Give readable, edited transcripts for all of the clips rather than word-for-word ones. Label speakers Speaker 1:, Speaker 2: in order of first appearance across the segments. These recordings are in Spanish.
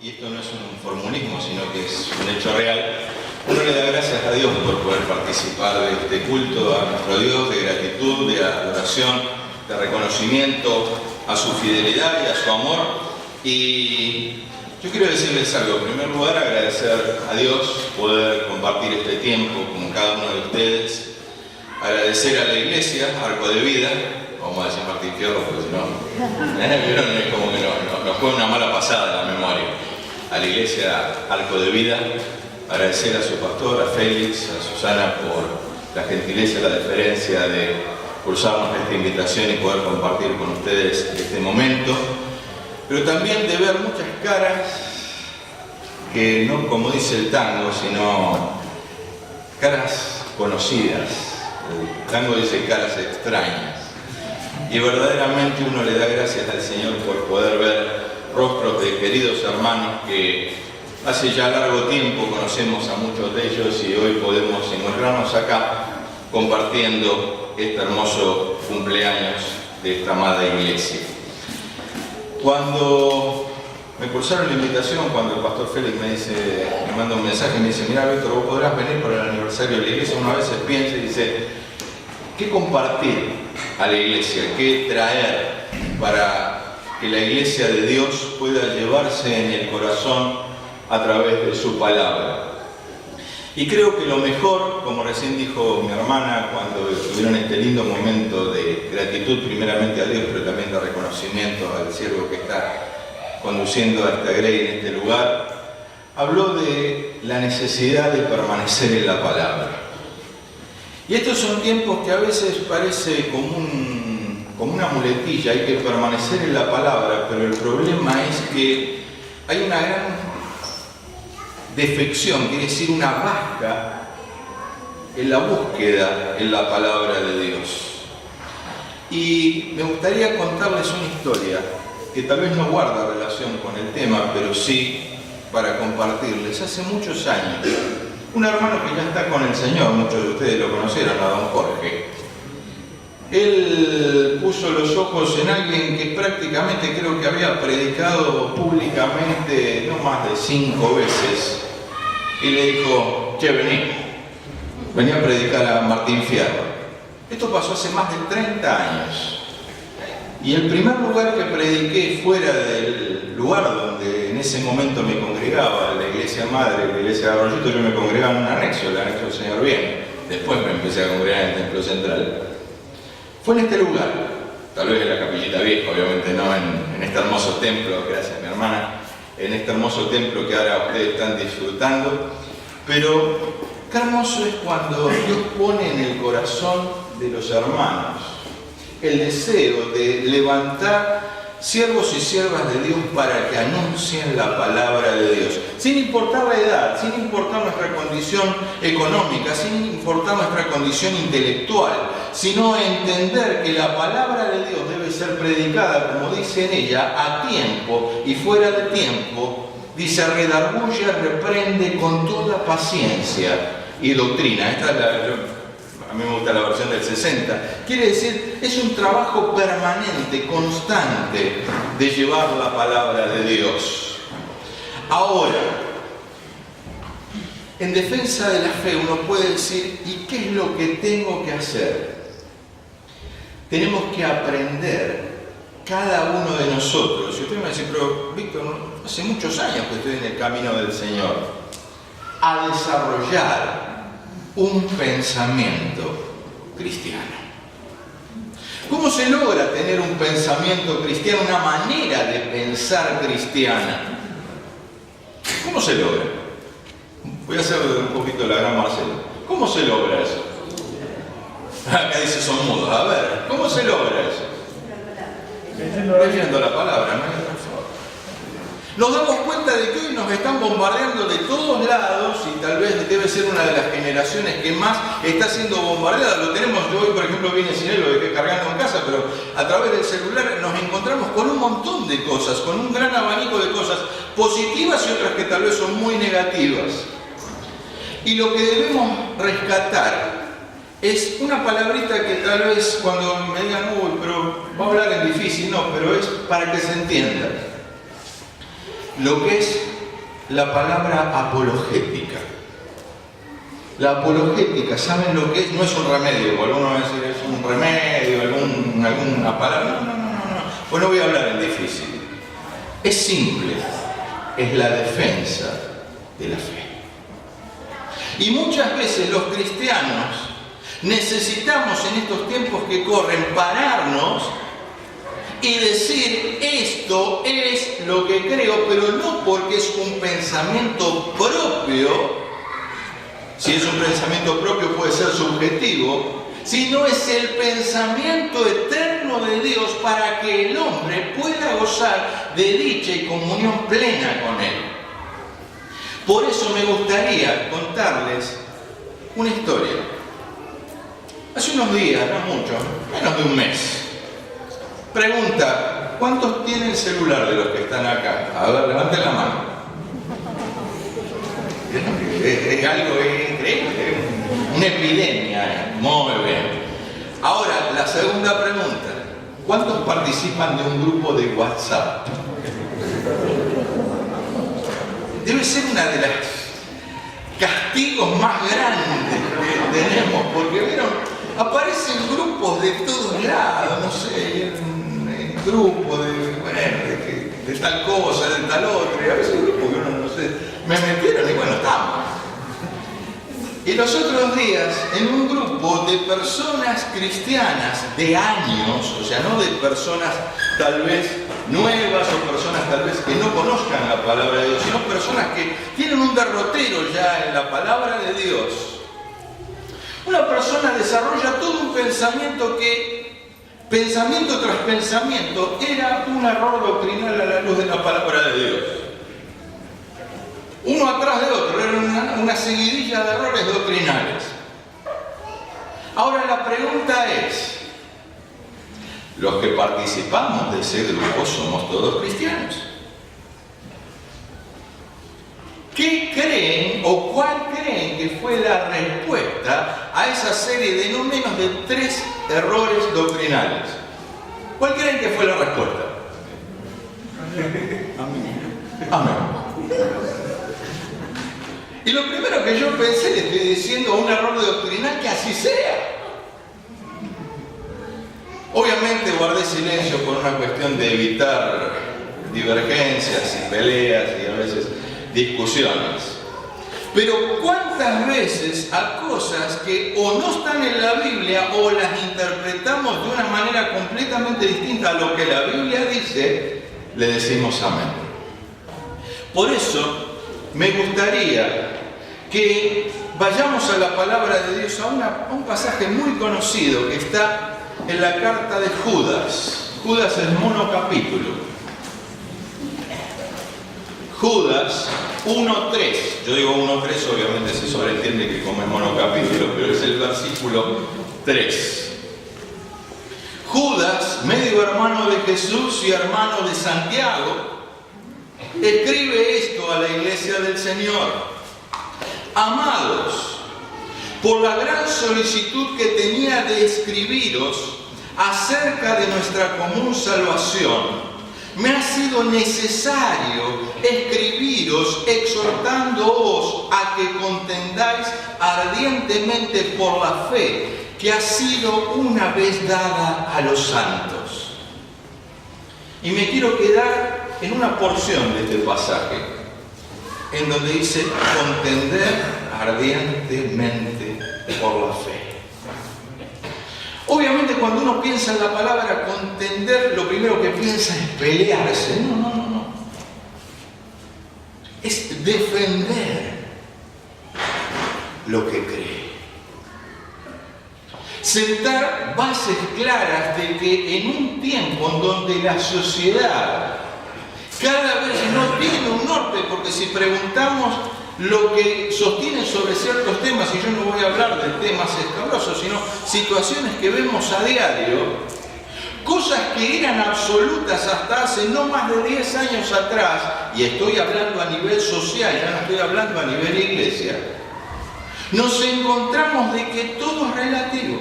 Speaker 1: y esto no es un formulismo, sino que es un hecho real, uno le da gracias a Dios por poder participar de este culto a nuestro Dios, de gratitud, de adoración, de reconocimiento a su fidelidad y a su amor. Y yo quiero decirles algo. En primer lugar, agradecer a Dios poder compartir este tiempo con cada uno de ustedes. Agradecer a la iglesia, Arco de Vida, vamos a decir Martín Fierro, porque si no, es como que nos juega una mala pasada en la memoria. A la iglesia Arco de Vida, agradecer a su pastor, a Félix, a Susana por la gentileza y la deferencia de cursarnos esta invitación y poder compartir con ustedes este momento. Pero también de ver muchas caras que no como dice el tango, sino caras conocidas. El tango dice caras extrañas. Y verdaderamente uno le da gracias al Señor por poder ver rostros de queridos hermanos que hace ya largo tiempo conocemos a muchos de ellos y hoy podemos encontrarnos acá compartiendo este hermoso cumpleaños de esta amada iglesia. Cuando me cursaron la invitación, cuando el pastor Félix me manda un mensaje y me dice: mira, Víctor, vos podrás venir por el aniversario de la iglesia. Uno a veces piensa y dice: ¿qué compartir a la iglesia? ¿Qué traer para que la iglesia de Dios pueda llevarse en el corazón a través de su palabra? Y creo que lo mejor, como recién dijo mi hermana cuando tuvieron este lindo momento de gratitud primeramente a Dios, pero también de reconocimiento al siervo que está conduciendo a esta grey en este lugar, habló de la necesidad de permanecer en la palabra. Y estos son tiempos que a veces parece como una muletilla, hay que permanecer en la palabra, pero el problema es que hay una gran defección, quiere decir una vasca en la búsqueda en la palabra de Dios. Y me gustaría contarles una historia que tal vez no guarda relación con el tema, pero sí para compartirles. Hace muchos años, un hermano que ya está con el Señor, muchos de ustedes lo conocieron, a don Jorge. Él puso los ojos en alguien que prácticamente creo que había predicado públicamente no más de 5 veces y le dijo: che, vení a predicar a Martín Fierro. Esto pasó hace más de 30 años y el primer lugar que prediqué fuera del lugar donde en ese momento me congregaba, la iglesia madre, la iglesia de Arroyito, yo me congregaba en un anexo, el anexo del Señor Bien. Después me empecé a congregar en el templo central. Fue en este lugar, tal vez en la Capillita Vieja, obviamente no en este hermoso templo, gracias a mi hermana, en este hermoso templo que ahora ustedes están disfrutando. Pero qué hermoso es cuando Dios pone en el corazón de los hermanos el deseo de levantar siervos y siervas de Dios para que anuncien la palabra de Dios, sin importar la edad, sin importar nuestra condición económica, sin importar nuestra condición intelectual, sino entender que la palabra de Dios debe ser predicada, como dice en ella, a tiempo y fuera de tiempo. Dice: redarguye, reprende con toda paciencia y doctrina. Esta es a mí me gusta la versión del 60. Quiere decir, es un trabajo permanente, constante, de llevar la palabra de Dios. Ahora, en defensa de la fe uno puede decir: ¿y qué es lo que tengo que hacer? Tenemos que aprender, cada uno de nosotros. Y usted me va a decir: pero Víctor, hace muchos años que estoy en el camino del Señor, a desarrollar un pensamiento cristiano. ¿Cómo se logra tener un pensamiento cristiano, una manera de pensar cristiana? ¿Cómo se logra? Voy a hacer un poquito la gran Marcelo. ¿Cómo se logra eso? Acá dice: son mudos. A ver, ¿cómo se logra eso? Leyendo la palabra, no hay otra forma. Nos damos cuenta de que hoy nos están bombardeando de todos lados y tal vez debe ser una de las generaciones que más está siendo bombardeada. Lo tenemos, yo hoy por ejemplo vine sin él, lo dejé cargando en casa, pero a través del celular nos encontramos con un montón de cosas, con un gran abanico de cosas positivas y otras que tal vez son muy negativas. Y lo que debemos rescatar es una palabrita que tal vez cuando me digan: uy, pero va a hablar en difícil, no, pero es para que se entienda. Lo que es la palabra apologética. La apologética, ¿saben lo que es? No es un remedio, alguno va a decir es un remedio, alguna palabra. No. Pues no voy a hablar en difícil. Es simple, es la defensa de la fe. Y muchas veces los cristianos necesitamos en estos tiempos que corren pararnos y decir esto es lo que creo, pero no porque es un pensamiento propio. Si es un pensamiento propio puede ser subjetivo, sino es el pensamiento eterno de Dios para que el hombre pueda gozar de dicha y comunión plena con Él. Por eso me gustaría contarles una historia. Hace unos días, no mucho, menos de un mes. Pregunta, ¿cuántos tienen celular de los que están acá? A ver, levanten la mano. Es algo increíble, una epidemia. Muy bien. Ahora, la segunda pregunta. ¿Cuántos participan de un grupo de WhatsApp? Debe ser una de las castigos más grandes que tenemos, porque vieron, aparecen grupos de todos lados, no sé, en grupos de tal cosa, de tal otra, y a veces grupos que uno no sé, me metieron y bueno, estamos. Y los otros días, en un grupo de personas cristianas de años, o sea, no de personas tal vez nuevas o personas tal vez que no conozcan la palabra de Dios, sino personas que tienen un derrotero ya en la palabra de Dios, una persona desarrolla todo un pensamiento que, pensamiento tras pensamiento, era un error doctrinal a la luz de la palabra de Dios. Uno atrás de otro, era una seguidilla de errores doctrinales. Ahora la pregunta es, ¿los que participamos de ese grupo somos todos cristianos? ¿Qué creen o cuál creen que fue la respuesta a esa serie de no menos de 3 errores doctrinales? ¿Cuál creen que fue la respuesta? Amén. Y lo primero que yo pensé, le estoy diciendo un error doctrinal, que así sea. Obviamente guardé silencio por una cuestión de evitar divergencias y peleas y a veces discusiones. Pero ¿cuántas veces a cosas que o no están en la Biblia o las interpretamos de una manera completamente distinta a lo que la Biblia dice, le decimos amén? Por eso me gustaría que vayamos a la palabra de Dios, a un pasaje muy conocido que está en la carta de Judas. Judas es monocapítulo. Judas 1.3. Yo digo 1.3, obviamente se sobreentiende que como es monocapítulo, pero es el versículo 3. Judas, medio hermano de Jesús y hermano de Santiago, escribe esto a la iglesia del Señor. Amados, por la gran solicitud que tenía de escribiros acerca de nuestra común salvación, me ha sido necesario escribiros exhortándoos a que contendáis ardientemente por la fe que ha sido una vez dada a los santos. Y me quiero quedar en una porción de este pasaje, en donde dice contender ardientemente por la fe. Obviamente cuando uno piensa en la palabra contender, lo primero que piensa es pelearse. No. Es defender lo que cree. Sentar bases claras de que en un tiempo en donde la sociedad cada vez no tiene un norte, porque si preguntamos lo que sostienen sobre ciertos temas, y yo no voy a hablar de temas escabrosos, sino situaciones que vemos a diario, cosas que eran absolutas hasta hace no más de 10 años atrás, y estoy hablando a nivel social, ya no estoy hablando a nivel iglesia, nos encontramos de que todo es relativo,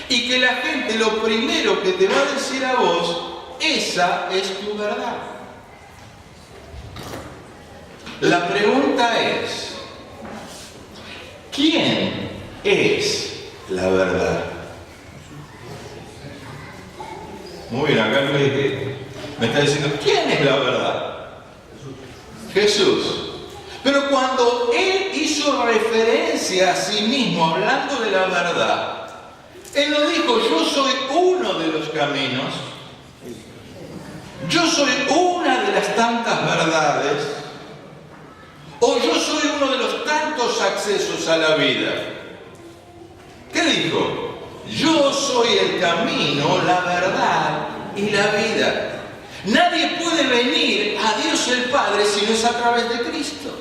Speaker 1: y que la gente lo primero que te va a decir a vos, esa es tu verdad. La pregunta es, ¿quién es la verdad? Muy bien, acá me está diciendo, ¿quién es la verdad? Jesús. Pero cuando Él hizo referencia a sí mismo, hablando de la verdad, Él no dijo, yo soy uno de los caminos, yo soy una de las tantas verdades, o yo soy uno de los tantos accesos a la vida. ¿Qué dijo? Yo soy el camino, la verdad y la vida. Nadie puede venir a Dios el Padre si no es a través de Cristo.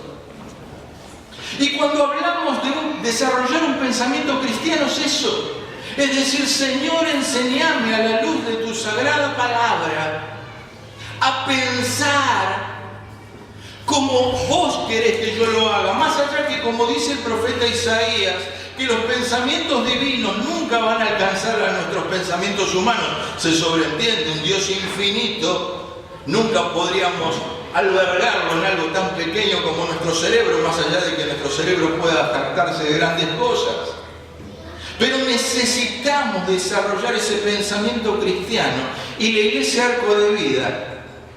Speaker 1: Y cuando hablamos de desarrollar un pensamiento cristiano es eso. Es decir, Señor, enséñame a la luz de tu sagrada palabra a pensar como vos querés que yo lo haga. Más allá que, como dice el profeta Isaías, que los pensamientos divinos nunca van a alcanzar a nuestros pensamientos humanos. Se sobreentiende, un Dios infinito, nunca podríamos albergarlo en algo tan pequeño como nuestro cerebro, más allá de que nuestro cerebro pueda jactarse de grandes cosas. Pero necesitamos desarrollar ese pensamiento cristiano, y la Iglesia Arco de Vida,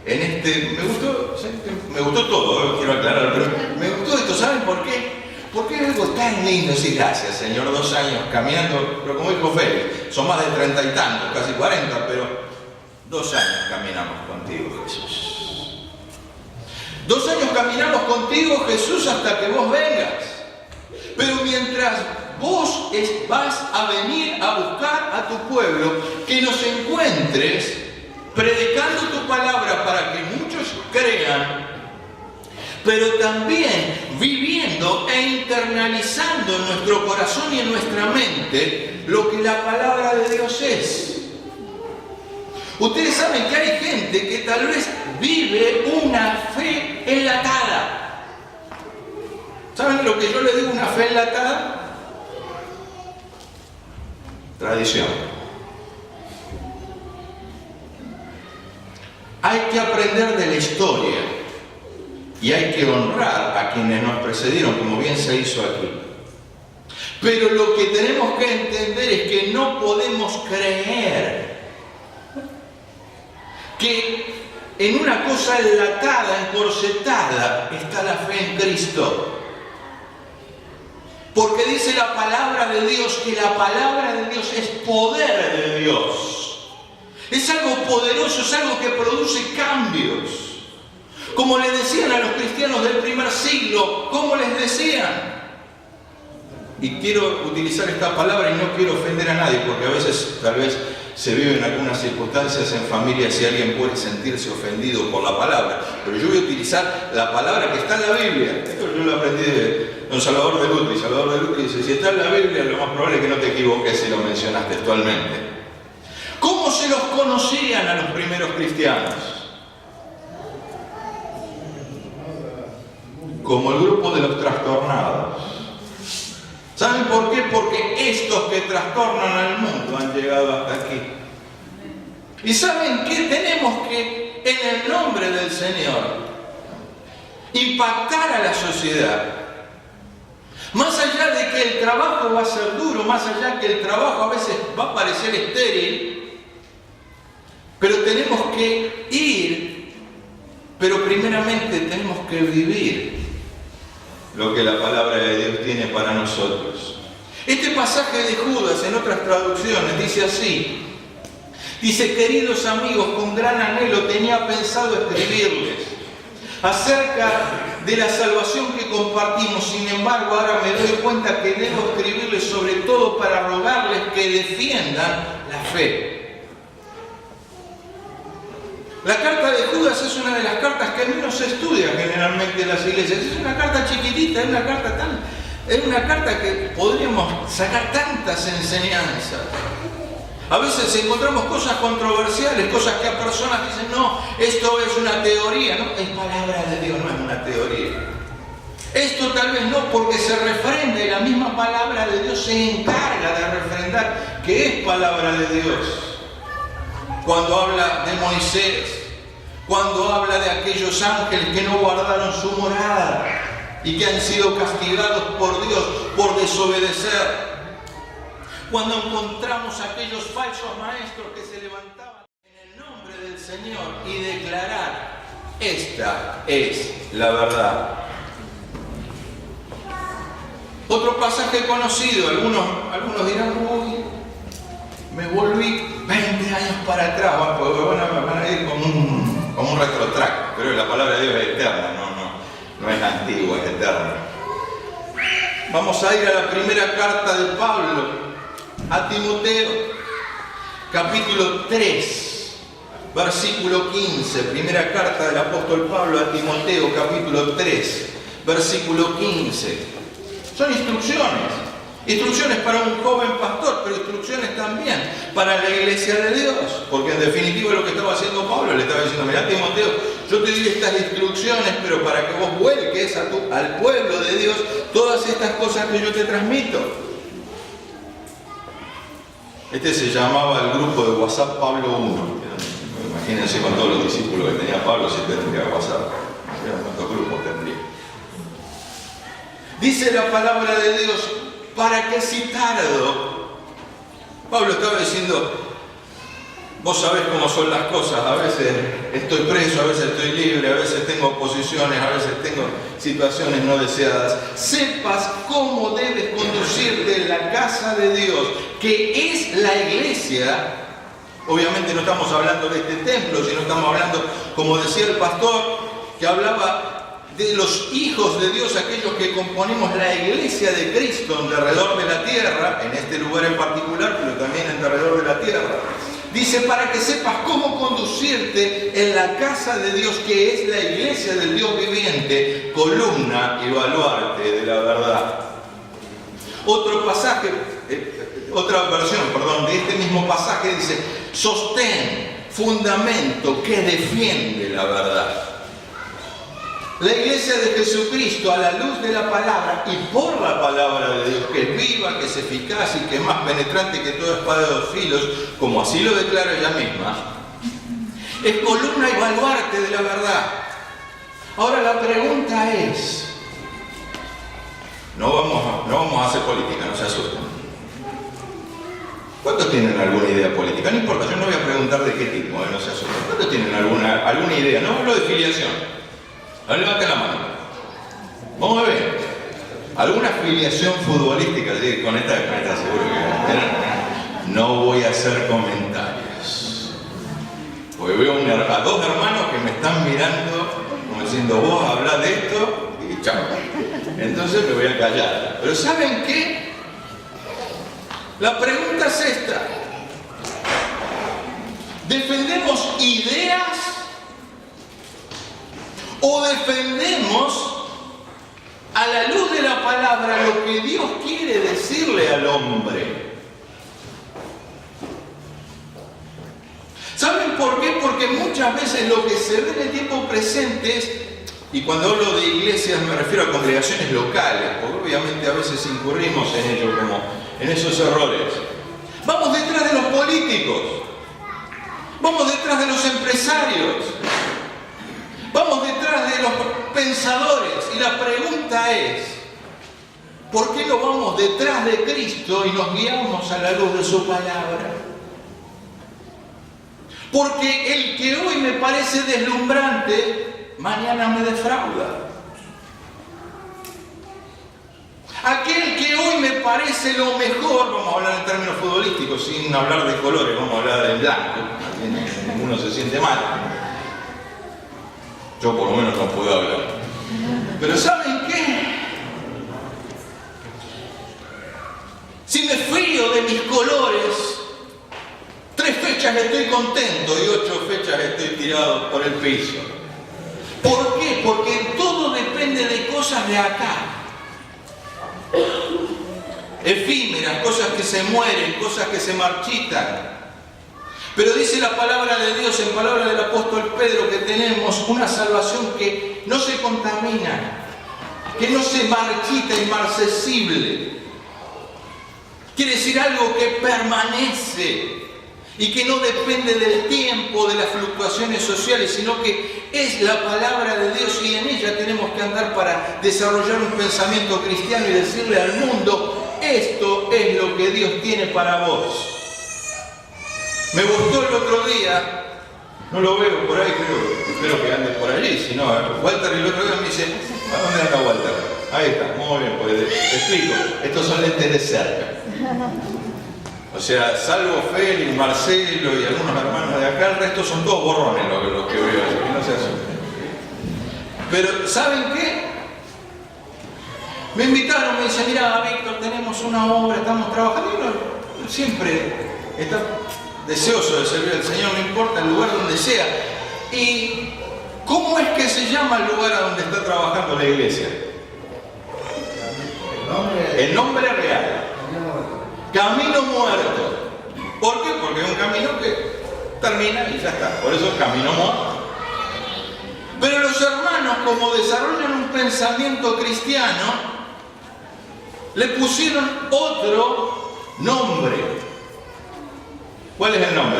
Speaker 1: me gustó todo, quiero aclarar, pero me gustó esto. ¿Saben por qué? Porque es algo tan lindo. Sí, gracias, Señor, 2 años caminando, pero como dijo Félix, son más de 30 y tantos, casi 40, pero 2 años caminamos contigo, Jesús. 2 años caminamos contigo, Jesús, hasta que vos vengas. Pero mientras vos vas a venir a buscar a tu pueblo, que nos encuentres predicando tu palabra para que muchos crean, pero también viviendo e internalizando en nuestro corazón y en nuestra mente lo que la palabra de Dios es. Ustedes saben que hay gente que tal vez vive una fe enlatada. ¿Saben lo que yo le digo una fe enlatada? Tradición. Hay que aprender de la historia y hay que honrar a quienes nos precedieron, como bien se hizo aquí. Pero lo que tenemos que entender es que no podemos creer que en una cosa enlatada, encorsetada, está la fe en Cristo. Porque dice la palabra de Dios que la palabra de Dios es poder de Dios. Es algo poderoso, es algo que produce cambios. Como le decían a los cristianos del primer siglo, ¿cómo les decían? Y quiero utilizar esta palabra y no quiero ofender a nadie, porque a veces tal vez se viven algunas circunstancias en familias y alguien puede sentirse ofendido por la palabra. Pero yo voy a utilizar la palabra que está en la Biblia. Esto yo lo aprendí de don Salvador de Lutri. Salvador de Lutri dice, si está en la Biblia, lo más probable es que no te equivoques si lo mencionas textualmente. ¿Cómo se los conocían a los primeros cristianos? Como el grupo de los trastornados. ¿Saben por qué? Porque estos que trastornan al mundo han llegado hasta aquí. ¿Y saben qué? Tenemos que, en el nombre del Señor, impactar a la sociedad. Más allá de que el trabajo va a ser duro, más allá que el trabajo a veces va a parecer estéril, pero tenemos que ir, pero primeramente tenemos que vivir lo que la palabra de Dios tiene para nosotros. Este pasaje de Judas en otras traducciones dice así. Dice, queridos amigos, con gran anhelo tenía pensado escribirles acerca de la salvación que compartimos. Sin embargo, ahora me doy cuenta que debo escribirles sobre todo para rogarles que defiendan la fe. La carta de Judas es una de las cartas que menos se estudia generalmente en las iglesias. Es una carta chiquitita, es una carta que podríamos sacar tantas enseñanzas. A veces encontramos cosas controversiales, cosas que a personas dicen, no, esto es una teoría. No, es palabra de Dios, no es una teoría. Esto tal vez no, porque se refrenda y la misma palabra de Dios se encarga de refrendar que es palabra de Dios. Cuando habla de Moisés, cuando habla de aquellos ángeles que no guardaron su morada y que han sido castigados por Dios por desobedecer. Cuando encontramos a aquellos falsos maestros que se levantaban en el nombre del Señor y declarar: esta es la verdad. Otro pasaje conocido, algunos dirán: uy, me volví 20 años para atrás, me van a ir como un retrotrack, pero la palabra de Dios es eterna, no es antigua, es eterna. Vamos a ir a la primera carta de Pablo a Timoteo, capítulo 3, versículo 15. Primera carta del apóstol Pablo a Timoteo, capítulo 3, versículo 15. Son instrucciones para un joven pastor, pero instrucciones también para la iglesia de Dios, porque en definitiva lo que estaba haciendo Pablo, le estaba diciendo: mirá, Timoteo, yo te di estas instrucciones, pero para que vos vuelques al pueblo de Dios todas estas cosas que yo te transmito. Este se llamaba el grupo de WhatsApp Pablo 1. Imagínense con todos los discípulos que tenía Pablo, si tendría WhatsApp. ¿Cuántos grupos tendría? Dice la palabra de Dios: para que si tardo. Pablo estaba diciendo: vos sabés cómo son las cosas, a veces estoy preso, a veces estoy libre, a veces tengo oposiciones, a veces tengo situaciones no deseadas. Sepas cómo debes conducirte en la casa de Dios, que es la iglesia. Obviamente no estamos hablando de este templo, sino estamos hablando, como decía el pastor, que hablaba de los hijos de Dios, aquellos que componemos la iglesia de Cristo en alrededor de la tierra, en este lugar en particular, pero también en alrededor de la tierra. Dice: para que sepas cómo conducirte en la casa de Dios, que es la iglesia del Dios viviente, columna y baluarte de la verdad. Otro pasaje, otra versión, de este mismo pasaje dice: sostén, fundamento que defiende la verdad. La iglesia de Jesucristo, a la luz de la palabra y por la palabra de Dios, que es viva, que es eficaz y que es más penetrante que toda espada de dos filos, como así lo declara ella misma, es columna y baluarte de la verdad. Ahora la pregunta es, no vamos a hacer política, no se asusten. ¿Cuántos tienen alguna idea política? No importa, yo no voy a preguntar de qué tipo, no se asusten. ¿Cuántos tienen alguna idea? No hablo de filiación. Ahora levante la mano. Vamos a ver. ¿Alguna filiación futbolística? Sí, con esta seguro que no voy a hacer comentarios. Porque veo a dos hermanos que me están mirando como diciendo: vos hablás de esto y chao. Entonces me voy a callar. Pero ¿saben qué? La pregunta es esta. ¿Defendemos ideas o defendemos a la luz de la palabra lo que Dios quiere decirle al hombre? ¿Saben por qué? Porque muchas veces lo que se ve en el tiempo presente es, y cuando hablo de iglesias me refiero a congregaciones locales, porque obviamente a veces incurrimos en ello, como en esos errores. Vamos detrás de los políticos, vamos detrás de los empresarios, vamos detrás de los pensadores, y la pregunta es: ¿por qué no vamos detrás de Cristo y nos guiamos a la luz de su palabra? Porque el que hoy me parece deslumbrante, mañana me defrauda. Aquel que hoy me parece lo mejor, vamos a hablar en términos futbolísticos, sin hablar de colores, vamos a hablar en blanco, ninguno se siente mal. Yo por lo menos no puedo hablar. Pero ¿saben qué? Si me fío de mis colores, 3 fechas estoy contento y 8 fechas estoy tirado por el piso. ¿Por qué? Porque todo depende de cosas de acá. Efímeras, cosas que se mueren, cosas que se marchitan. Pero dice la palabra de Dios, en palabra del apóstol Pedro, que tenemos una salvación que no se contamina, que no se marchita, inmarcesible. Quiere decir algo que permanece, y que no depende del tiempo, de las fluctuaciones sociales, sino que es la palabra de Dios y en ella tenemos que andar para desarrollar un pensamiento cristiano y decirle al mundo: esto es lo que Dios tiene para vos. Me gustó el otro día, no lo veo por ahí, espero que ande por allí, si no, Walter el otro día me dice: ¿a dónde anda Walter? Ahí está, muy bien, pues te explico, estos son lentes de cerca. O sea, salvo Félix, Marcelo y algunos hermanos de acá, el resto son todos borrones los que veo, así que no se asusten. Pero, ¿saben qué? Me invitaron, me dicen: mira, Víctor, tenemos una obra, estamos trabajando, y uno siempre está deseoso de servir al Señor, no importa el lugar donde sea. ¿Y cómo es que se llama el lugar a donde está trabajando la iglesia? El nombre real. Camino Muerto. ¿Por qué? Porque es un camino que termina y ya está. Por eso es Camino Muerto. Pero los hermanos, como desarrollan un pensamiento cristiano, le pusieron otro nombre. ¿Cuál es el nombre?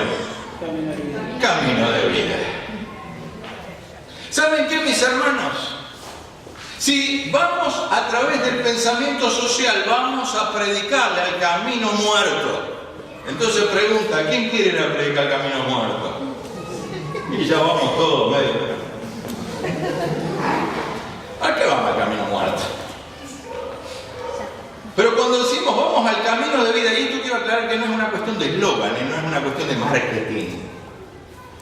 Speaker 1: Camino de vida. ¿Saben qué, mis hermanos? Si vamos a través del pensamiento social, vamos a predicarle al camino muerto. Entonces pregunta: ¿quién quiere ir a predicar al camino muerto? Y ya vamos todos medio. ¿A qué vamos al camino muerto? Pero cuando decimos vamos al camino de vida, y esto quiero aclarar que no es una cuestión de eslogan, no es una cuestión de marketing.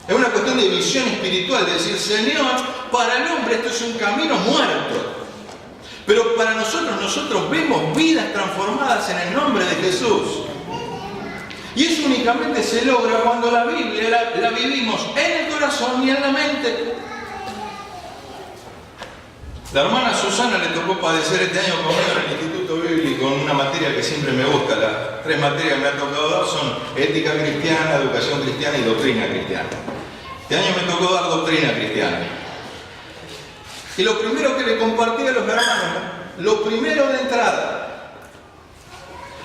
Speaker 1: Es una cuestión de visión espiritual, de decir: Señor, para el hombre esto es un camino muerto. Pero para nosotros vemos vidas transformadas en el nombre de Jesús. Y eso únicamente se logra cuando la Biblia la vivimos en el corazón y en la mente. La hermana Susana le tocó padecer este año conmigo en el Instituto Bíblico en una materia que siempre me gusta. Las 3 materias que me ha tocado dar son ética cristiana, educación cristiana y doctrina cristiana. Este año me tocó dar doctrina cristiana. Y lo primero que le compartí a los hermanos, lo primero de entrada,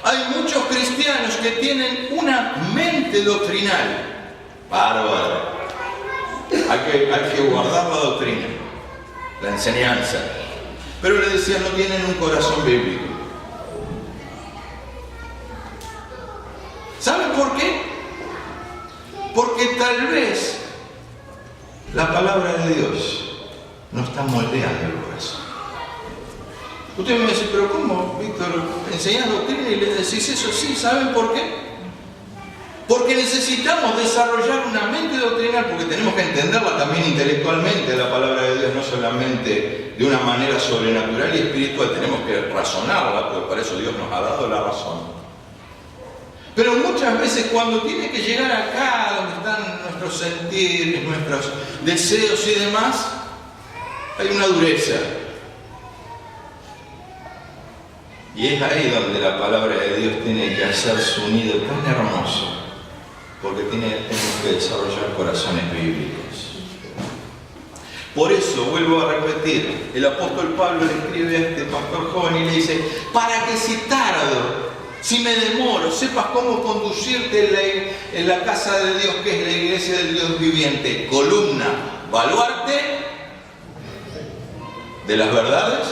Speaker 1: hay muchos cristianos que tienen una mente doctrinal. Bárbaro. Hay que guardar la doctrina, la enseñanza. Pero le decía: no tienen un corazón bíblico. ¿Saben por qué? Porque tal vez la palabra de Dios no está moldeando el corazón. Usted me dice: pero ¿cómo, Víctor? ¿Enseñas doctrina y le decís eso? Sí, ¿saben por qué? Porque necesitamos desarrollar una mente doctrinal, porque tenemos que entenderla también intelectualmente, la palabra de Dios, no solamente de una manera sobrenatural y espiritual, tenemos que razonarla, porque para eso Dios nos ha dado la razón. Pero muchas veces cuando tiene que llegar acá, donde están nuestros sentires, nuestros deseos y demás, hay una dureza. Y es ahí donde la palabra de Dios tiene que hacer su nido tan hermoso, porque tenemos que desarrollar corazones bíblicos. Por eso, vuelvo a repetir, el apóstol Pablo le escribe a este pastor joven y le dice: para que si tardo, si me demoro, sepas cómo conducirte en la casa de Dios, que es la iglesia del Dios viviente, columna, baluarte de las verdades,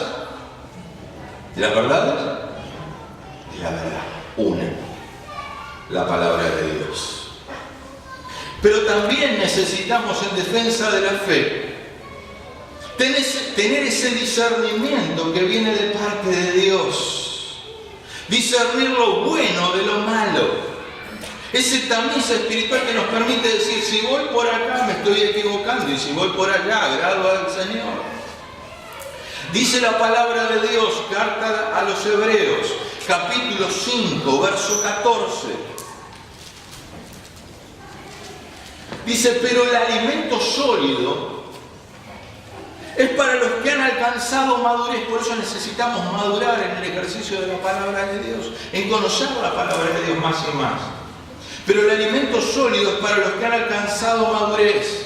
Speaker 1: de las verdades, de la verdad, una, la palabra de Dios. Pero también necesitamos, en defensa de la fe, tener ese discernimiento que viene de parte de Dios. Discernir lo bueno de lo malo. Ese tamiz espiritual que nos permite decir: si voy por acá me estoy equivocando, y si voy por allá agrado al Señor. Dice la palabra de Dios, carta a los Hebreos, capítulo 5, verso 14. Dice: pero el alimento sólido es para los que han alcanzado madurez. Por eso necesitamos madurar en el ejercicio de la palabra de Dios, en conocer la palabra de Dios más y más. Pero el alimento sólido es para los que han alcanzado madurez,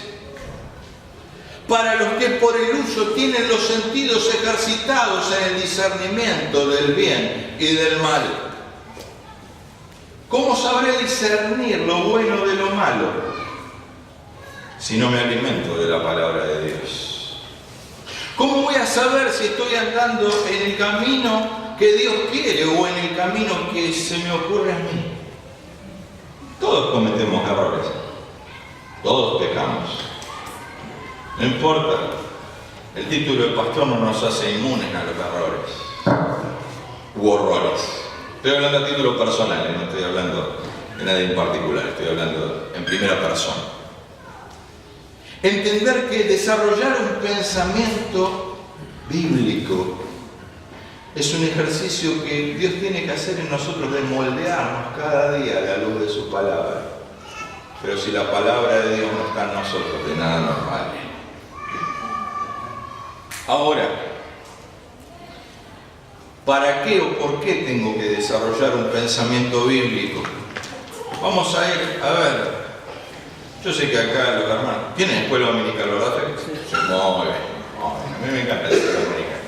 Speaker 1: para los que por el uso tienen los sentidos ejercitados en el discernimiento del bien y del mal. ¿Cómo sabré discernir lo bueno de lo malo si no me alimento de la palabra de Dios? ¿Cómo voy a saber si estoy andando en el camino que Dios quiere o en el camino que se me ocurre a mí? Todos cometemos errores. Todos pecamos. No importa. El título de pastor no nos hace inmunes a los errores u horrores. Estoy hablando a título personal, no estoy hablando de nadie en particular, estoy hablando en primera persona. Entender que desarrollar un pensamiento bíblico es un ejercicio que Dios tiene que hacer en nosotros, de moldearnos cada día a la luz de su palabra. Pero si la palabra de Dios no está en nosotros, de nada nos vale. Ahora, ¿para qué o por qué tengo que desarrollar un pensamiento bíblico? Vamos a ir a ver. Yo sé que acá los hermanos tienen escuela dominical, ¿verdad? Sí. Muy bien. A mí me encanta la escuela dominical.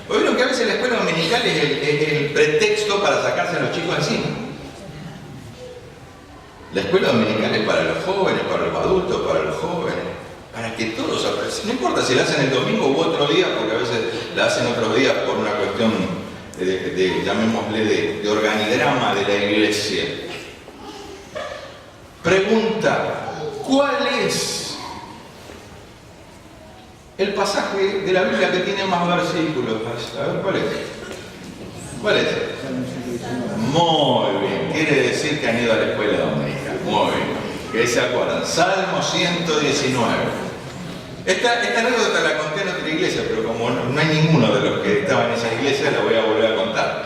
Speaker 1: ¿Vieron que a veces la escuela dominical es el pretexto para sacarse a los chicos encima? La escuela dominical es para los jóvenes, para los adultos, para los jóvenes, para que todos aprecien. No importa si la hacen el domingo u otro día, porque a veces la hacen otros días por una cuestión llamémosle de organigrama de la iglesia. Pregunta: ¿cuál es el pasaje de la Biblia que tiene más versículos? A ver, ¿cuál es? ¿Cuál es? Muy bien. Quiere decir que han ido a la escuela dominical. Muy bien. Que se acuerdan. Salmo 119. Esta anécdota la conté en otra iglesia, pero como no hay ninguno de los que estaban en esa iglesia, la voy a volver a contar.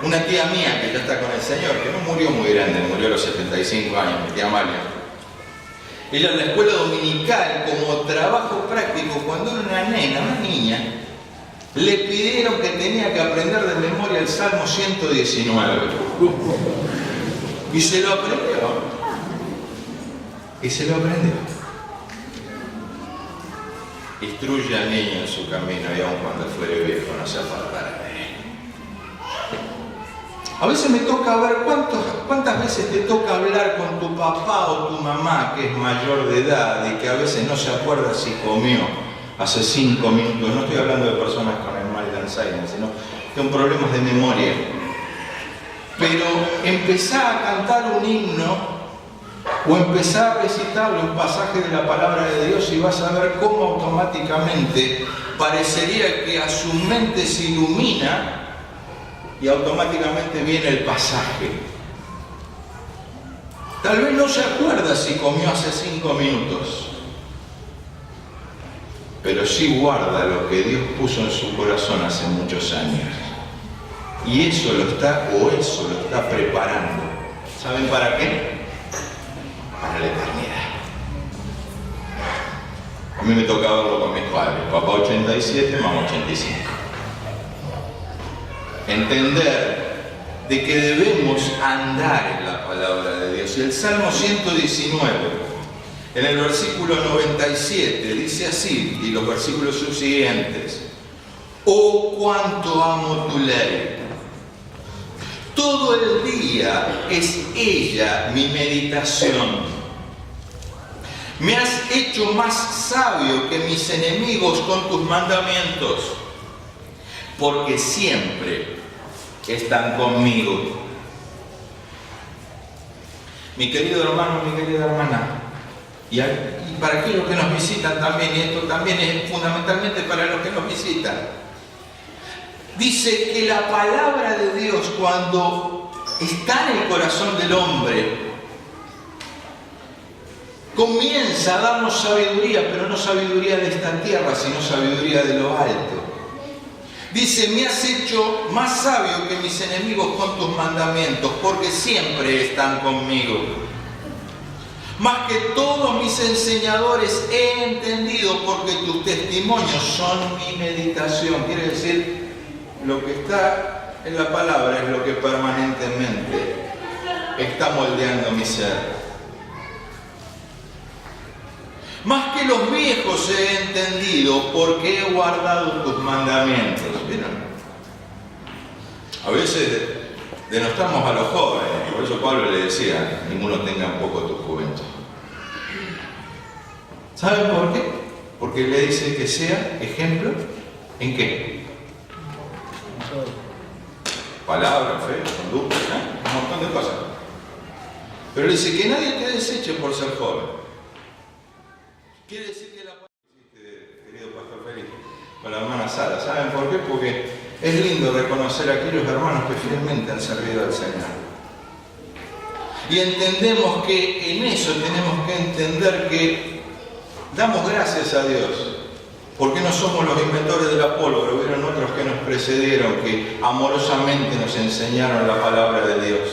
Speaker 1: Una tía mía que ya está con el Señor, que no murió muy grande, murió a los 75 años, mi tía Amalia. Ella en la escuela dominical, como trabajo práctico, cuando era una nena, una niña, le pidieron que tenía que aprender de memoria el Salmo 119. Y se lo aprendió. Y se lo aprendió. Instruye al niño en su camino y aun cuando fuere viejo no se apartará de él. A veces me toca ver cuántas veces te toca hablar con tu papá o tu mamá que es mayor de edad y que a veces no se acuerda si comió hace 5 minutos. No estoy hablando de personas con el mal de Alzheimer, sino con problemas de memoria. Pero empezar a cantar un himno o empezar a recitarle un pasaje de la palabra de Dios y vas a ver cómo automáticamente parecería que a su mente se ilumina y automáticamente viene el pasaje. Tal vez no se acuerda si comió hace 5 minutos, pero sí guarda lo que Dios puso en su corazón hace muchos años. Y eso lo está preparando. ¿Saben para qué? Para la eternidad. A mí me toca verlo con mis padres. Papá 87, mamá 85. Entender de que debemos andar en la palabra de Dios. Y el Salmo 119, en el versículo 97, dice así, y los versículos subsiguientes: oh, cuánto amo tu ley. Todo el día es ella mi meditación. Me has hecho más sabio que mis enemigos con tus mandamientos, porque siempre están conmigo. Mi querido hermano, mi querida hermana, y para aquellos que nos visitan también, y esto también es fundamentalmente para los que nos visitan, dice que la palabra de Dios, cuando está en el corazón del hombre, comienza a darnos sabiduría, pero no sabiduría de esta tierra, sino sabiduría de lo alto. Dice: me has hecho más sabio que mis enemigos con tus mandamientos, porque siempre están conmigo. Más que todos mis enseñadores he entendido, porque tus testimonios son mi meditación. Quiere decir, lo que está en la palabra es lo que permanentemente está moldeando mi ser. Más que los viejos he entendido, porque he guardado tus mandamientos. ¿Vieron? A veces denostamos a los jóvenes, por eso Pablo le decía, ninguno tenga un poco tu juventud. ¿Saben por qué? Porque le dice que sea ejemplo, ¿en qué? Palabra, fe, conducta, un montón de cosas. Pero le dice que nadie te deseche por ser joven. Quiere decir que la querido pastor Félix, con la hermana Sara, ¿saben por qué? Porque es lindo reconocer a aquellos hermanos que fielmente han servido al Señor. Y entendemos que en eso tenemos que entender que damos gracias a Dios. Porque no somos los inventores de la pólvora, hubieron otros que nos precedieron, que amorosamente nos enseñaron la palabra de Dios.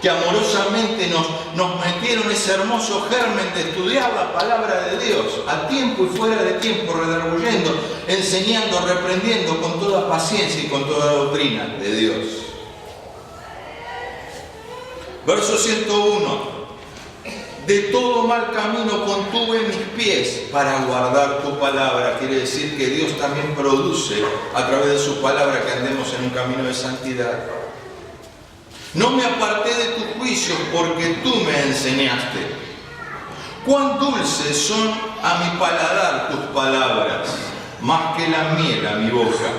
Speaker 1: Que amorosamente nos metieron ese hermoso germen de estudiar la palabra de Dios, a tiempo y fuera de tiempo, redarguyendo, enseñando, reprendiendo con toda paciencia y con toda doctrina de Dios. Verso 101. De todo mal camino contuve mis pies para guardar tu palabra. Quiere decir que Dios también produce a través de su palabra que andemos en un camino de santidad. No me aparté de tus juicios porque tú me enseñaste. Cuán dulces son a mi paladar tus palabras, más que la miel a mi boca.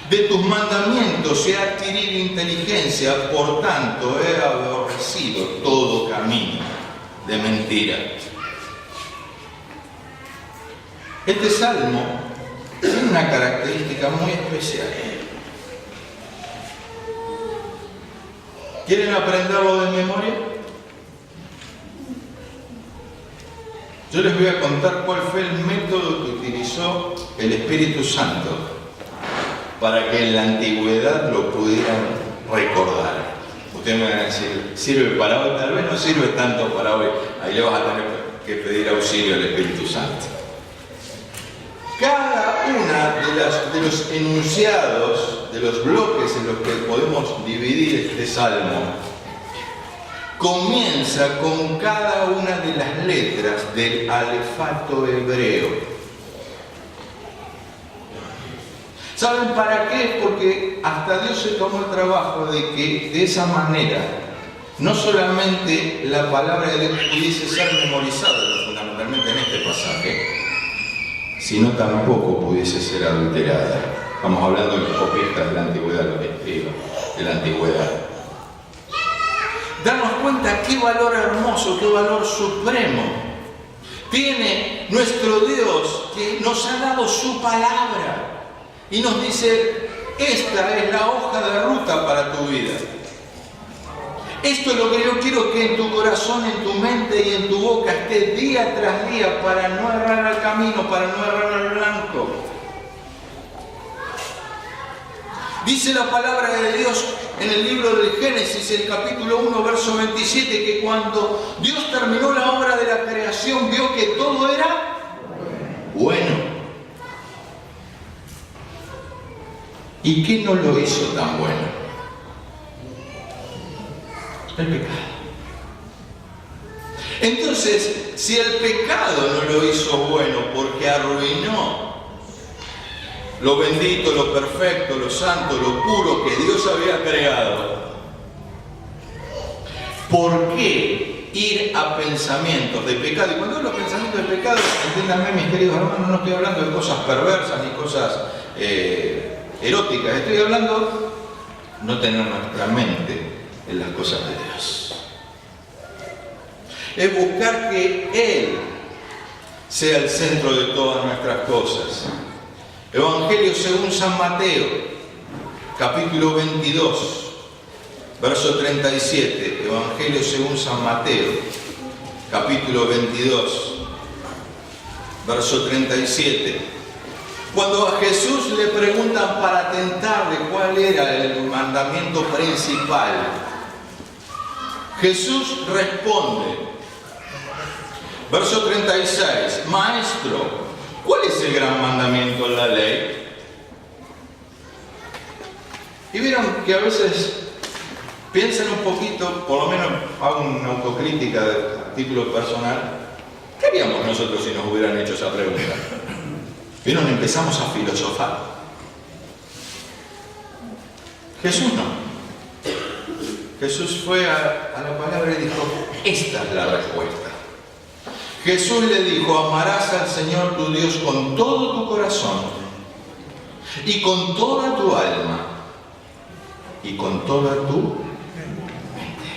Speaker 1: De tus mandamientos he adquirido inteligencia, por tanto he aborrecido todo camino de mentira. Este salmo tiene una característica muy especial. ¿Quieren aprenderlo de memoria? Yo les voy a contar cuál fue el método que utilizó el Espíritu Santo para que en la antigüedad lo pudieran recordar. Ustedes me van a decir, ¿sirve para hoy? Tal vez no sirve tanto para hoy. Ahí le vas a tener que pedir auxilio al Espíritu Santo. Cada una de los enunciados, de los bloques en los que podemos dividir este salmo, comienza con cada una de las letras del alefato hebreo. ¿Saben para qué? Porque hasta Dios se tomó el trabajo de que de esa manera no solamente la palabra de Dios pudiese ser memorizada, fundamentalmente en este pasaje, sino tampoco pudiese ser adulterada. Estamos hablando de los copistas de la antigüedad, los escribas de la antigüedad. Darnos cuenta qué valor hermoso, qué valor supremo tiene nuestro Dios, que nos ha dado su palabra. Y nos dice, esta es la hoja de ruta para tu vida. Esto es lo que yo quiero que en tu corazón, en tu mente y en tu boca esté día tras día para no errar al camino, para no errar al blanco. Dice la palabra de Dios en el libro del Génesis, el capítulo 1, verso 27, que cuando Dios terminó la obra de la creación, vio que todo era bueno. ¿Y qué no lo hizo tan bueno? El pecado. Entonces, si el pecado no lo hizo bueno porque arruinó lo bendito, lo perfecto, lo santo, lo puro que Dios había creado, ¿por qué ir a pensamientos de pecado? Y cuando hablo de pensamientos de pecado, entiéndanme, mis queridos hermanos, no estoy hablando de cosas perversas ni cosas eróticas, estoy hablando no tener nuestra mente en las cosas de Dios. Es buscar que Él sea el centro de todas nuestras cosas. Evangelio según San Mateo, capítulo 22, verso 37. Evangelio según San Mateo, capítulo 22, verso 37. Cuando a Jesús le preguntan para tentarle cuál era el mandamiento principal, Jesús responde, verso 36, Maestro, ¿cuál es el gran mandamiento en la ley? Y vieron que a veces piensen un poquito, por lo menos hago una autocrítica de título personal, ¿qué haríamos nosotros si nos hubieran hecho esa pregunta? ¿Vieron? Empezamos a filosofar. Jesús no. Jesús fue a la palabra y dijo, esta es la respuesta. Jesús le dijo, amarás al Señor tu Dios con todo tu corazón y con toda tu alma y con toda tu mente.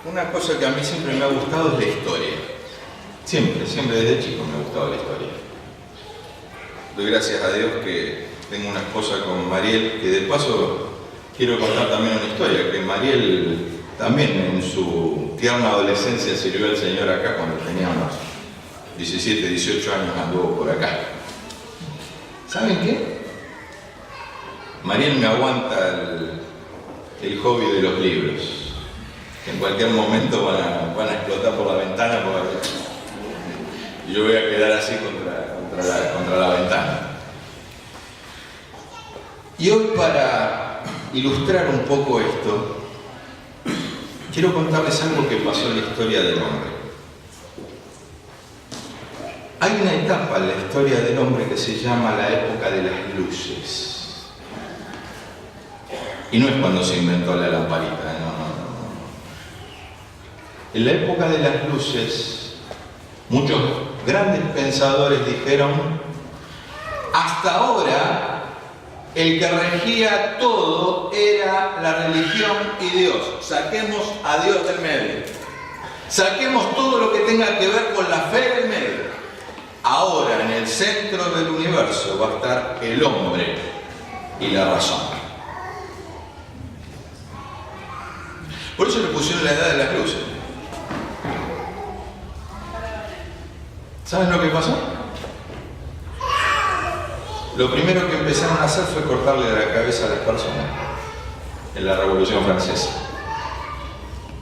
Speaker 1: Una cosa que a mí siempre me ha gustado es la historia. Siempre desde chico me ha gustado la historia. Doy gracias a Dios que tengo una esposa con Mariel, que de paso quiero contar también una historia, que Mariel también en su tierna adolescencia sirvió al Señor acá cuando tenía unos 17, 18 años, anduvo por acá. ¿Saben qué? Mariel me aguanta el hobby de los libros, que en cualquier momento van a explotar por la ventana, y yo voy a quedar así contra la ventana. Y hoy, para ilustrar un poco esto, quiero contarles algo que pasó en la historia del hombre. Hay una etapa en la historia del hombre que se llama la época de las luces. Y no es cuando se inventó la lamparita, no. En la época de las luces, muchos grandes pensadores dijeron, hasta ahora el que regía todo era la religión y Dios. Saquemos a Dios del medio. Saquemos todo lo que tenga que ver con la fe del medio. Ahora, en el centro del universo va a estar el hombre y la razón. Por eso le pusieron la edad de las luces. ¿Saben lo que pasó? Lo primero que empezaron a hacer fue cortarle la cabeza a las personas en la Revolución Francesa.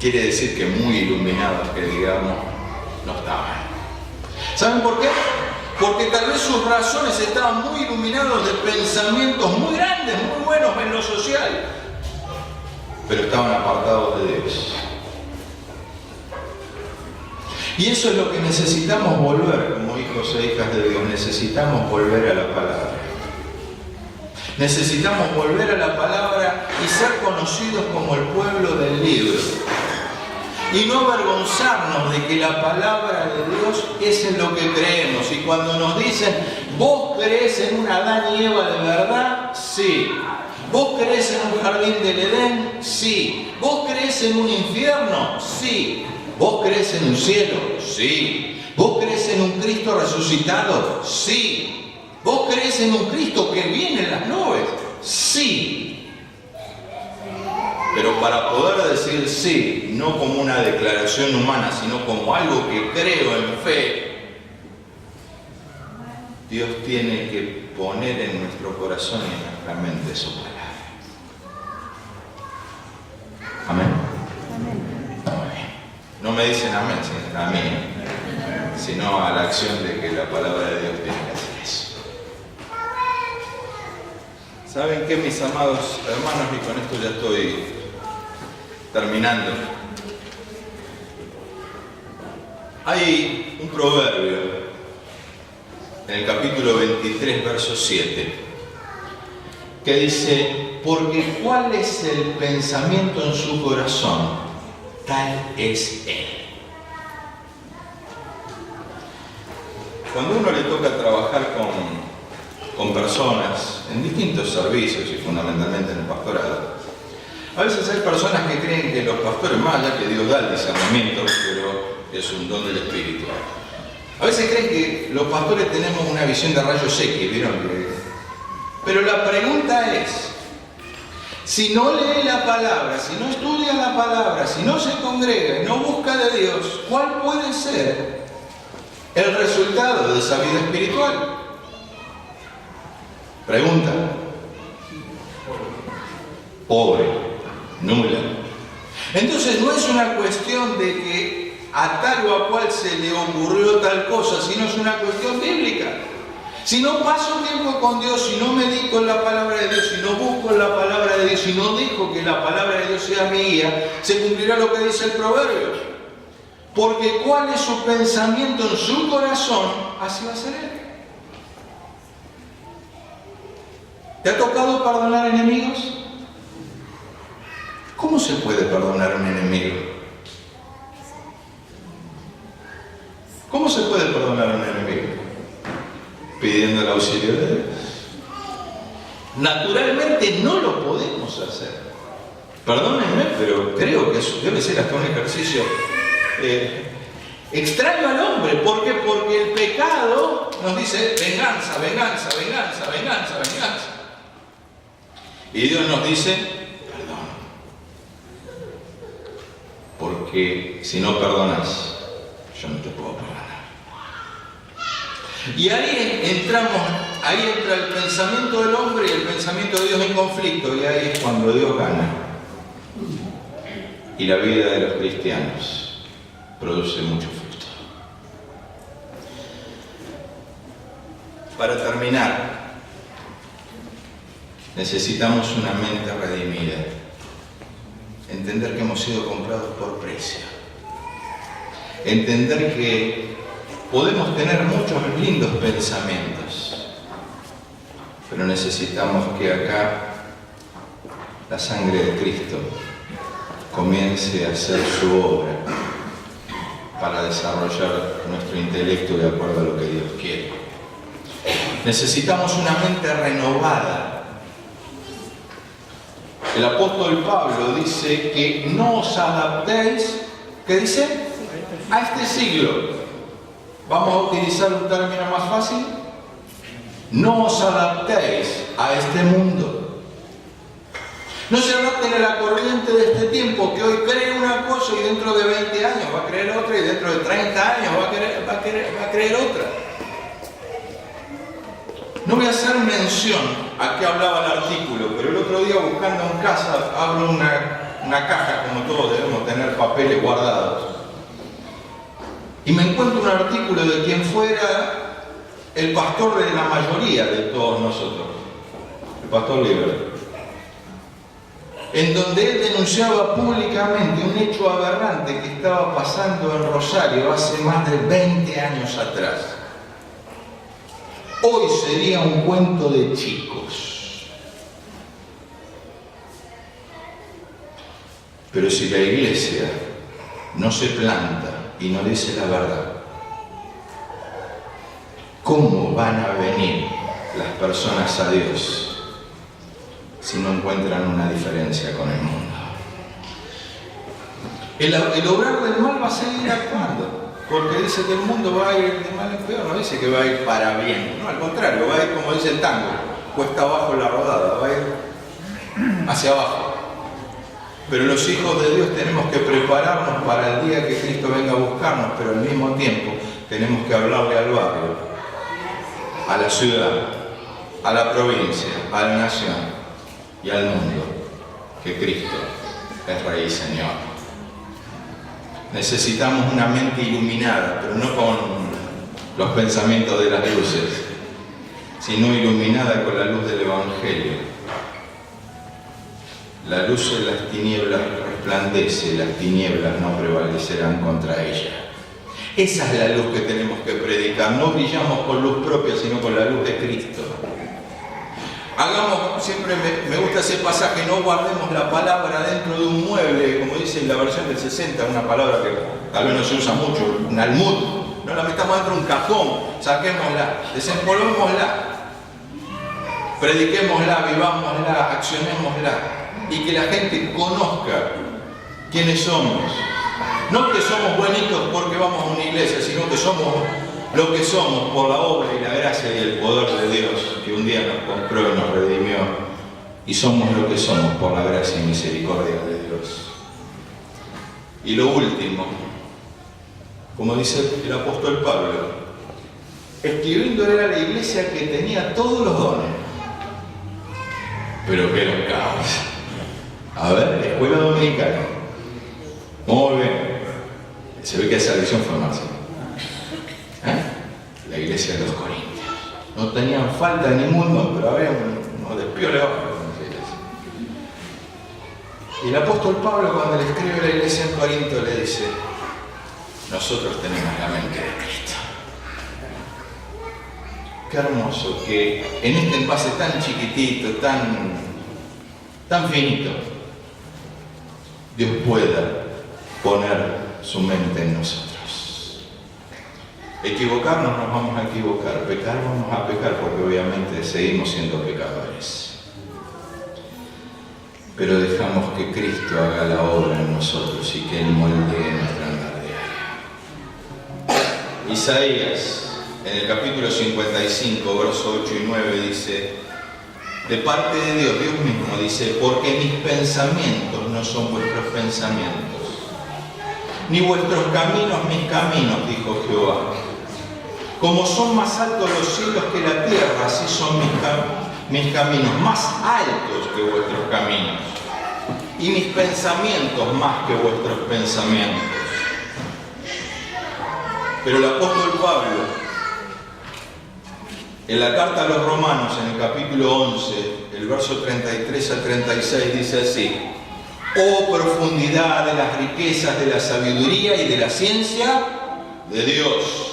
Speaker 1: Quiere decir que muy iluminados, que digamos, no estaban. ¿Saben por qué? Porque tal vez sus razones estaban muy iluminados de pensamientos muy grandes, muy buenos en lo social, pero estaban apartados de Dios. Y eso es lo que necesitamos volver como hijos e hijas de Dios. Necesitamos volver a la palabra. Necesitamos volver a la palabra y ser conocidos como el pueblo del libro. Y no avergonzarnos de que la palabra de Dios es en lo que creemos. Y cuando nos dicen, ¿vos crees en un Adán y Eva de verdad? Sí. ¿Vos crees en un jardín del Edén? Sí. ¿Vos crees en un infierno? Sí. ¿Vos crees en un cielo? Sí. ¿Vos crees en un Cristo resucitado? Sí. ¿Vos crees en un Cristo que viene en las nubes? Sí. Pero para poder decir sí, no como una declaración humana, sino como algo que creo en fe, Dios tiene que poner en nuestro corazón y en nuestra mente su palabra. Amén. No me dicen amén a mí, sino a la acción de que la palabra de Dios tiene que hacer eso. ¿Saben qué, mis amados hermanos? Y con esto ya estoy terminando. Hay un proverbio en el capítulo 23, verso 7, que dice, porque cuál es el pensamiento en su corazón, tal es él. Cuando uno le toca trabajar con personas en distintos servicios y fundamentalmente en el pastorado, a veces hay personas que creen que los pastores, más allá que Dios da el discernimiento, pero es un don del Espíritu, a veces creen que los pastores tenemos una visión de rayos X, ¿vieron? Pero la pregunta es, si no lee la palabra, si no estudia la palabra, si no se congrega y no busca de Dios, ¿cuál puede ser el resultado de esa vida espiritual? Pregunta. Pobre, nula. Entonces no es una cuestión de que a tal o a cual se le ocurrió tal cosa, sino es una cuestión bíblica. Si no paso tiempo con Dios, si no medico en la palabra de Dios, si no busco en la palabra de Dios, si no dejo que la palabra de Dios sea mi guía, se cumplirá lo que dice el proverbio. Porque cuál es su pensamiento en su corazón, así va a ser él. ¿Te ha tocado perdonar enemigos? ¿Cómo se puede perdonar a un enemigo? ¿Cómo se puede perdonar a un enemigo? Pidiendo el auxilio de Dios. Naturalmente no lo podemos hacer. Perdónenme, pero creo que eso debe ser hasta un ejercicio extraño al hombre. ¿Por qué? Porque el pecado nos dice venganza, venganza, venganza, venganza, venganza. Y Dios nos dice perdón. Porque si no perdonas, yo no te puedo perdonar. Y ahí entra el pensamiento del hombre y el pensamiento de Dios en conflicto, y ahí es cuando Dios gana. Y la vida de los cristianos produce mucho fruto. Para terminar, necesitamos una mente redimida. Entender que hemos sido comprados por precio. Entender que podemos tener muchos lindos pensamientos, pero necesitamos que acá la sangre de Cristo comience a hacer su obra para desarrollar nuestro intelecto de acuerdo a lo que Dios quiere. Necesitamos una mente renovada. El apóstol Pablo dice que no os adaptéis, ¿qué dice? A este siglo. Vamos a utilizar un término más fácil. No os adaptéis a este mundo. No se adapten a la corriente de este tiempo, que hoy cree una cosa y dentro de 20 años va a creer otra, y dentro de 30 años va a creer otra. No voy a hacer mención a qué hablaba el artículo, pero el otro día buscando en casa abro una caja, como todos debemos tener papeles guardados, y me encuentro un artículo de quien fuera el pastor de la mayoría de todos nosotros, el pastor Lieber, en donde él denunciaba públicamente un hecho aberrante que estaba pasando en Rosario hace más de 20 años atrás. Hoy sería un cuento de chicos. Pero si la iglesia no se planta y no dice la verdad, ¿cómo van a venir las personas a Dios si no encuentran una diferencia con el mundo? El obrar del mal va a seguir actuando. Porque dice que el mundo va a ir de mal en peor, no dice que va a ir para bien, no, al contrario, va a ir como dice el tango, cuesta abajo la rodada, va a ir hacia abajo. Pero los hijos de Dios tenemos que prepararnos para el día que Cristo venga a buscarnos, pero al mismo tiempo tenemos que hablarle al barrio, a la ciudad, a la provincia, a la nación y al mundo, que Cristo es Rey y Señor. Necesitamos una mente iluminada, pero no con los pensamientos de las luces, sino iluminada con la luz del Evangelio. La luz de las tinieblas resplandece, las tinieblas no prevalecerán contra ella. Esa es la luz que tenemos que predicar. No brillamos con luz propia, sino con la luz de Cristo. Siempre me gusta ese pasaje, no guardemos la palabra dentro de un mueble, como dice en la versión del 60, una palabra que tal vez no se usa mucho, un almud, no la metamos dentro de un cajón, saquémosla, desempolvémosla, prediquémosla, vivámosla, accionémosla, y que la gente conozca quiénes somos. No que somos buenitos porque vamos a una iglesia, sino que somos lo que somos por la obra y la gracia y el poder de Dios, que un día nos compró y nos redimió, y somos lo que somos por la gracia y misericordia de Dios. Y lo último, como dice el apóstol Pablo, escribiendo era la iglesia que tenía todos los dones, pero que era un caos. A ver, escuela dominicana, muy bien, se ve que esa visión fue Marcelo. La iglesia de los Corintios. No tenían falta de ningún don, pero había unos despioles abajo en esa iglesia. Y el apóstol Pablo, cuando le escribe a la iglesia en Corinto, le dice: nosotros tenemos la mente de Cristo. qué hermoso que en este envase tan chiquitito, tan finito, Dios pueda poner su mente en nosotros. Equivocarnos nos vamos a equivocar, pecar vamos a pecar, porque obviamente seguimos siendo pecadores. Pero dejamos que Cristo haga la obra en nosotros y que Él moldee nuestra andar diaria. Isaías, en el capítulo 55, versos 8 y 9, dice, de parte de Dios, Dios mismo dice, porque mis pensamientos no son vuestros pensamientos, ni vuestros caminos mis caminos, dijo Jehová. Como son más altos los cielos que la tierra, así son mis caminos, más altos que vuestros caminos, y mis pensamientos más que vuestros pensamientos. Pero el apóstol Pablo, en la carta a los Romanos, en el capítulo 11, el verso 33 al 36, dice así: oh profundidad de las riquezas de la sabiduría y de la ciencia de Dios.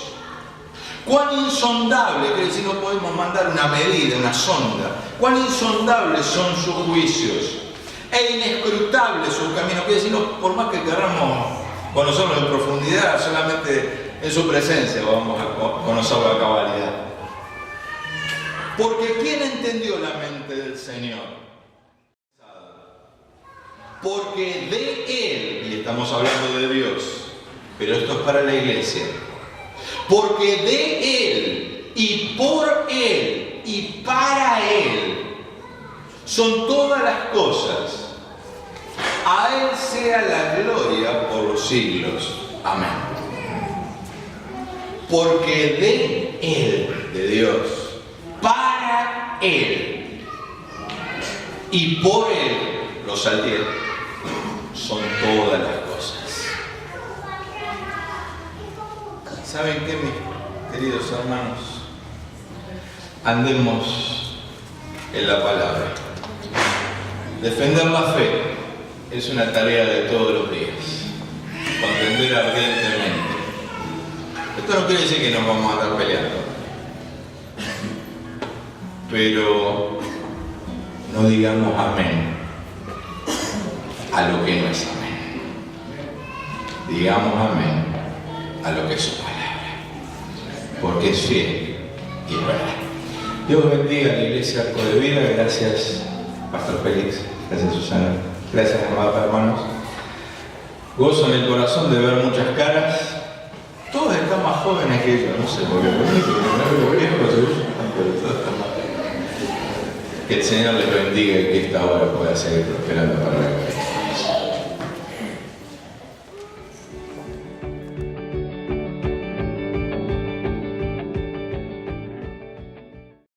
Speaker 1: Cuán insondable, quiere decir, no podemos mandar una medida, una sonda. Cuán insondables son sus juicios e inescrutables sus caminos. Quiere decir, no, por más que queramos conocerlos en profundidad, solamente en su presencia vamos a conocerlo a cabalidad. Porque ¿quién entendió la mente del Señor? Porque de Él, y estamos hablando de Dios, pero esto es para la iglesia, porque de Él y por Él y para Él son todas las cosas. A Él sea la gloria por los siglos. Amén. Porque de Él, de Dios, para Él y por Él, lo salté, son todas las cosas. ¿Saben qué, mis queridos hermanos? Andemos en la palabra. Defender la fe es una tarea de todos los días. Contender ardientemente. Esto no quiere decir que nos vamos a estar peleando. Pero no digamos amén a lo que no es amén. Digamos amén a lo que es su palabra. Porque es fiel y es verdad. Dios bendiga a la Iglesia Arco de Vida. Gracias, Pastor Félix. Gracias, Susana. Gracias, amados hermanos. Gozo en el corazón de ver muchas caras. Todos están más jóvenes que yo, no sé por qué, pero todos están más jóvenes. Que el Señor les bendiga y que esta hora pueda seguir prosperando para la gloria.